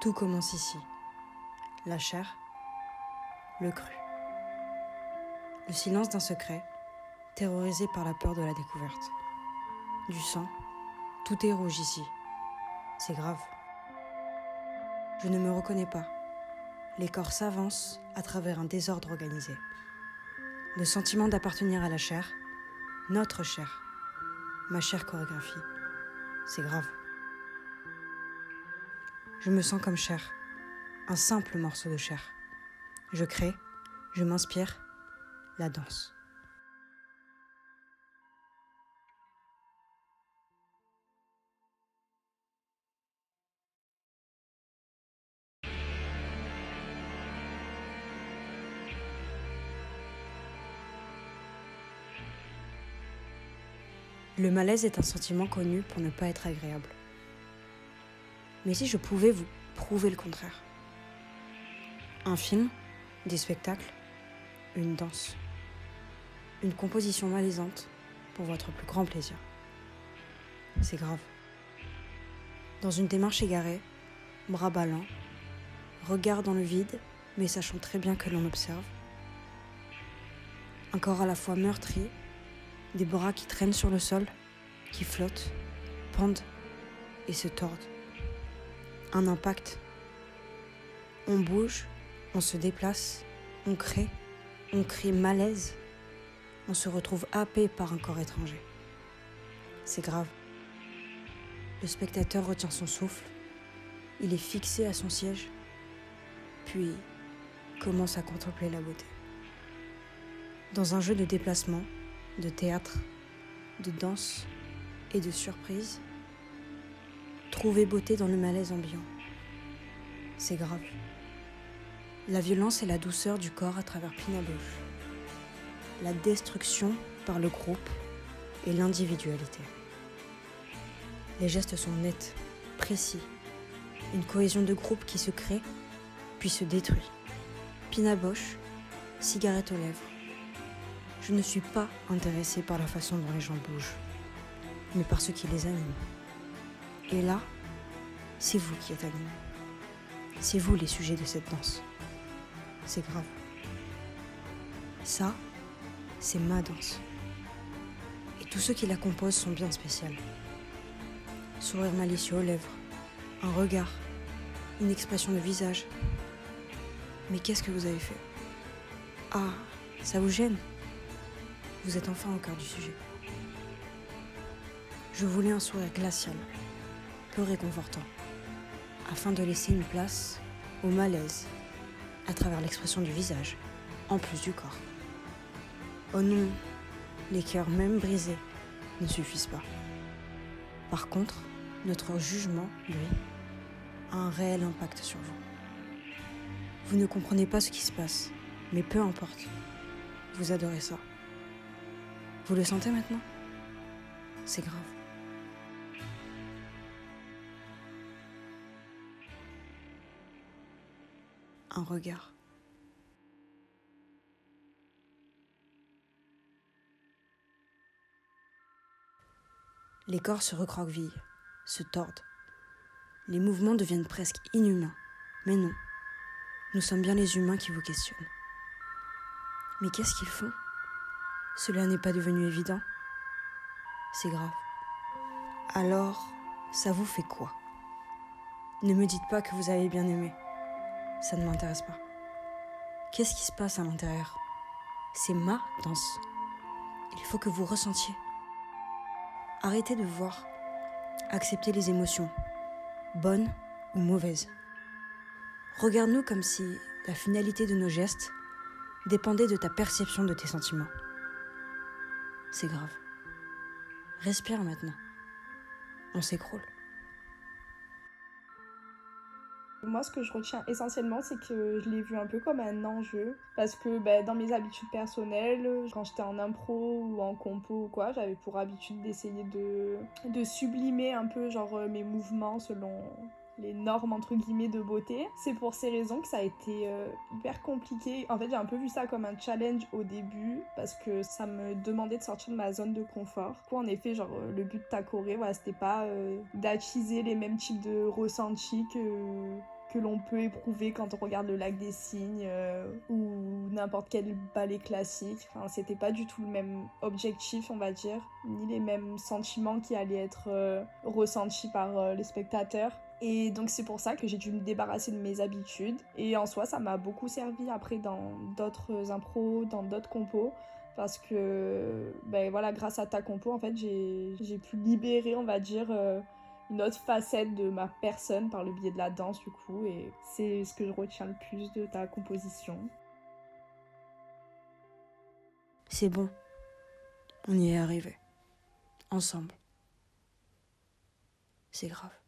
Tout commence ici. La chair, le cru. Le silence d'un secret, terrorisé par la peur de la découverte. Du sang, tout est rouge ici. C'est grave. Je ne me reconnais pas. Les corps s'avancent à travers un désordre organisé. Le sentiment d'appartenir à la chair, notre chair, ma chère chorégraphie, c'est grave. Je me sens comme chair, un simple morceau de chair. Je crée, je m'inspire, la danse. Le malaise est un sentiment connu pour ne pas être agréable. Mais si je pouvais vous prouver le contraire? Un film, des spectacles, une danse. Une composition malaisante pour votre plus grand plaisir. C'est grave. Dans une démarche égarée, bras ballants, regard dans le vide, mais sachant très bien que l'on observe. Un corps à la fois meurtri, des bras qui traînent sur le sol, qui flottent, pendent et se tordent. Un impact. On bouge, on se déplace, on crie malaise. On se retrouve happé par un corps étranger. C'est grave. Le spectateur retient son souffle, il est fixé à son siège, puis commence à contempler la beauté. Dans un jeu de déplacement, de théâtre, de danse et de surprise, trouver beauté dans le malaise ambiant. C'est grave. La violence et la douceur du corps à travers Pinaboche. La destruction par le groupe et l'individualité. Les gestes sont nets, précis. Une cohésion de groupe qui se crée, puis se détruit. Pinaboche, cigarette aux lèvres. Je ne suis pas intéressée par la façon dont les gens bougent, mais par ce qui les anime. Et là, c'est vous qui êtes animés. C'est vous les sujets de cette danse. C'est grave. Ça, c'est ma danse. Et tous ceux qui la composent sont bien spéciaux. Sourire malicieux aux lèvres, un regard, une expression de visage. Mais qu'est-ce que vous avez fait? Ah, ça vous gêne? Vous êtes enfin au cœur du sujet. Je voulais un sourire glacial, peu réconfortant, afin de laisser une place au malaise, à travers l'expression du visage, en plus du corps. Oh non, les cœurs même brisés ne suffisent pas. Par contre, notre jugement, lui, a un réel impact sur vous. Vous ne comprenez pas ce qui se passe, mais peu importe, vous adorez ça. Vous le sentez maintenant? C'est grave. Un regard. Les corps se recroquevillent, se tordent. Les mouvements deviennent presque inhumains. Mais non, nous sommes bien les humains qui vous questionnent. Mais qu'est-ce qu'ils font? Cela n'est pas devenu évident. C'est grave. Alors, ça vous fait quoi? Ne me dites pas que vous avez bien aimé. Ça ne m'intéresse pas. Qu'est-ce qui se passe à l'intérieur? C'est ma danse. Il faut que vous ressentiez. Arrêtez de voir. Acceptez les émotions, bonnes ou mauvaises. Regarde-nous comme si la finalité de nos gestes dépendait de ta perception de tes sentiments. C'est grave. Respire maintenant. On s'écroule. Moi, ce que je retiens essentiellement, c'est que je l'ai vu un peu comme un enjeu. Parce que dans mes habitudes personnelles, quand j'étais en impro ou en compo ou quoi, j'avais pour habitude d'essayer de sublimer un peu mes mouvements selon les normes entre guillemets de beauté. C'est pour ces raisons que ça a été hyper compliqué. En fait, j'ai un peu vu ça comme un challenge au début parce que ça me demandait de sortir de ma zone de confort. Du coup, en effet, le but de ta choré, voilà, c'était pas d'attiser les mêmes types de ressentis que l'on peut éprouver quand on regarde le Lac des Cygnes ou n'importe quel ballet classique. Enfin, c'était pas du tout le même objectif, on va dire, ni les mêmes sentiments qui allaient être ressentis par les spectateurs. Et donc c'est pour ça que j'ai dû me débarrasser de mes habitudes. Et en soi, ça m'a beaucoup servi après dans d'autres impros, dans d'autres compos. Parce que, ben voilà, grâce à ta compo, en fait, j'ai pu libérer, on va dire, une autre facette de ma personne par le biais de la danse, du coup. Et c'est ce que je retiens le plus de ta composition. C'est bon, on y est arrivé. Ensemble. C'est grave.